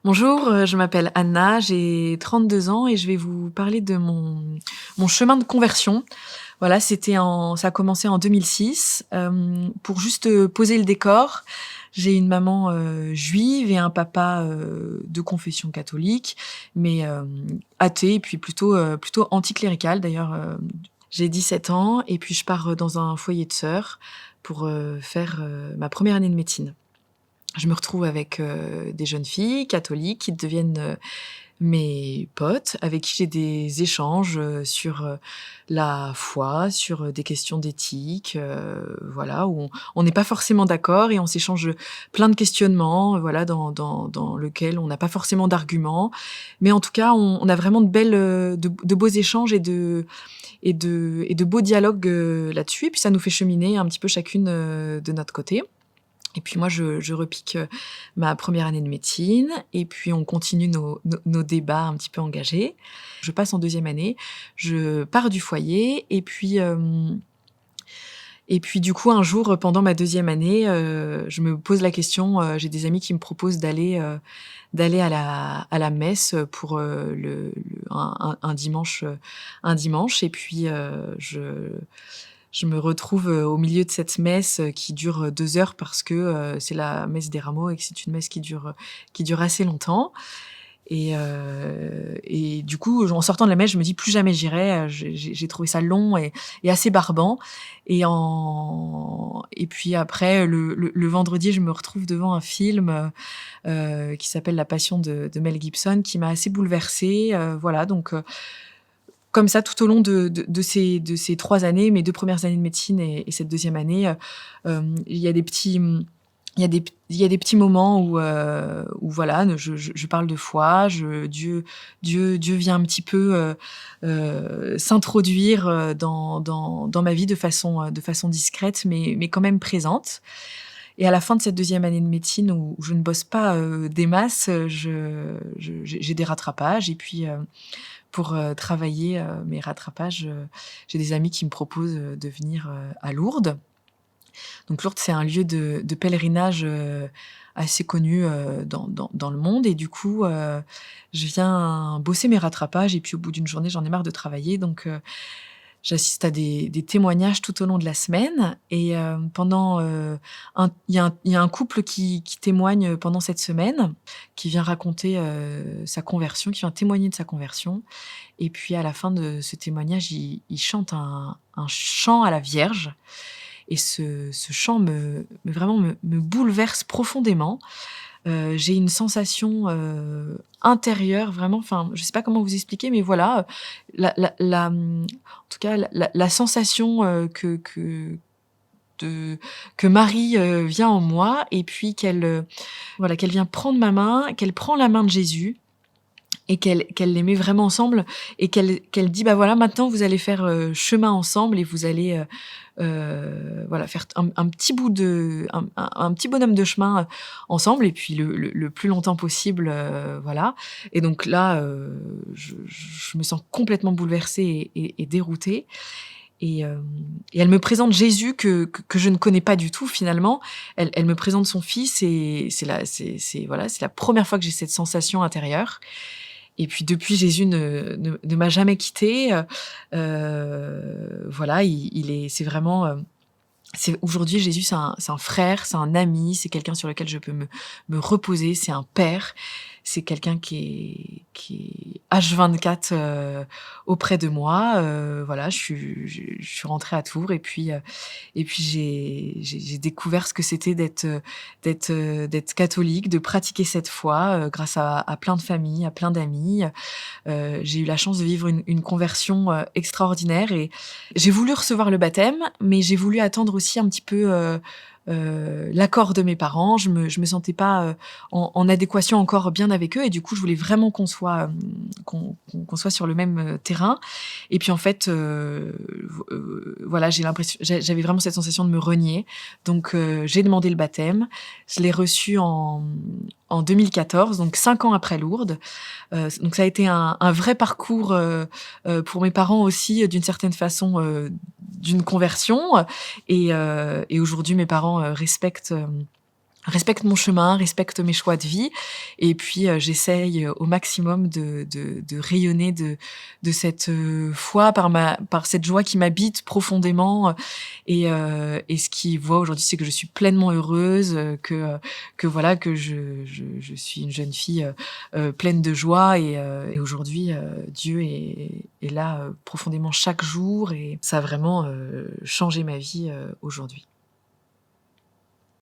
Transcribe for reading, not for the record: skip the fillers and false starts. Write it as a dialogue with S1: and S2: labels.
S1: Bonjour, je m'appelle Anna, j'ai 32 ans et je vais vous parler de mon chemin de conversion. Voilà, ça a commencé en 2006. Pour juste, poser le décor, j'ai une maman, juive et un papa, de confession catholique, mais, athée et puis plutôt anticlérical. D'ailleurs, j'ai 17 ans et puis je pars, dans un foyer de sœurs pour, faire, ma première année de médecine. Je me retrouve avec, des jeunes filles catholiques qui deviennent, mes potes, avec qui j'ai des échanges, sur, la foi, sur, des questions d'éthique, voilà, où on n'est pas forcément d'accord et on s'échange, plein de questionnements, voilà, dans lequel on n'a pas forcément d'arguments. Mais en tout cas, on a vraiment de belles, de beaux échanges et de beaux dialogues, là-dessus et puis ça nous fait cheminer un petit peu chacune, de notre côté. Et puis moi, je repique, ma première année de médecine et puis on continue nos débats un petit peu engagés. Je passe en deuxième année, je pars du foyer et puis du coup, un jour, pendant ma deuxième année, je me pose la question, j'ai des amis qui me proposent d'aller à la messe, pour, un dimanche et puis, je me retrouve, au milieu de cette messe, qui dure, 2 heures parce que, c'est la messe des rameaux et que c'est une messe qui dure assez longtemps et du coup, en sortant de la messe, je me dis: «Plus jamais j'irai», j'ai trouvé ça long et assez barbant et puis après, le vendredi, je me retrouve devant un film, qui s'appelle La Passion de Mel Gibson qui m'a assez bouleversée, voilà donc comme ça, tout au long de ces 3 années, mes 2 premières années de médecine et cette deuxième année, il y a des petits, il y a des petits moments où voilà, je parle de foi, Dieu vient un petit peu, s'introduire, dans ma vie de façon discrète, mais quand même présente et à la fin de cette deuxième année de médecine où je ne bosse pas, des masses, j'ai des rattrapages et puis, pour, travailler, mes rattrapages, j'ai des amis qui me proposent, de venir, à Lourdes. Donc Lourdes, c'est un lieu de pèlerinage, assez connu, dans le monde et du coup, je viens bosser mes rattrapages et puis au bout d'une journée, j'en ai marre de travailler donc j'assiste à des témoignages tout au long de la semaine et pendant, il y a un couple qui témoigne, pendant cette semaine, qui vient raconter, sa conversion, qui vient témoigner de sa conversion et puis à la fin de ce témoignage, il chante un chant à la Vierge et ce chant vraiment me bouleverse profondément. J'ai une sensation, intérieure vraiment, enfin, je sais pas comment vous expliquer, mais voilà, en tout cas la sensation, de que Marie, vient en moi et puis voilà, qu'elle vient prendre ma main, qu'elle prend la main de Jésus et qu'elle les met vraiment ensemble et qu'elle dit: «Bah, voilà, maintenant vous allez faire, chemin ensemble et vous allez, voilà, faire un petit bout de un petit bonhomme de chemin, ensemble et puis le plus longtemps possible», voilà et donc là, je me sens complètement bouleversée et déroutée et elle me présente Jésus que je ne connais pas du tout finalement. Elle me présente son fils et voilà, c'est la première fois que j'ai cette sensation intérieure et puis depuis, Jésus ne m'a jamais quittée, voilà, c'est vraiment, c'est aujourd'hui Jésus, c'est un frère, c'est un ami, c'est quelqu'un sur lequel je peux me reposer, c'est un père, c'est quelqu'un qui est H24, auprès de moi, voilà, je suis rentrée à Tours et puis j'ai découvert ce que c'était d'être catholique, de pratiquer cette foi, grâce à plein de familles, à plein d'amis. J'ai eu la chance de vivre une conversion, extraordinaire et j'ai voulu recevoir le baptême, mais j'ai voulu attendre aussi un petit peu, l'accord de mes parents. Je me sentais pas, en adéquation encore bien avec eux et du coup, je voulais vraiment qu'on soit sur le même, terrain et puis en fait, voilà, j'avais vraiment cette sensation de me renier donc j'ai demandé le baptême. Je l'ai reçu en 2014, donc 5 ans après Lourdes. Donc ça a été un vrai parcours, pour mes parents aussi, d'une certaine façon, d'une conversion, et aujourd'hui mes parents, respectent, respecte mon chemin, respecte mes choix de vie et puis, j'essaye, au maximum de rayonner de cette, foi par cette joie qui m'habite profondément, et ce qui voit aujourd'hui, c'est que je suis pleinement heureuse, que voilà, que je suis une jeune fille, pleine de joie et aujourd'hui, Dieu est là, profondément chaque jour et ça a vraiment, changé ma vie, aujourd'hui.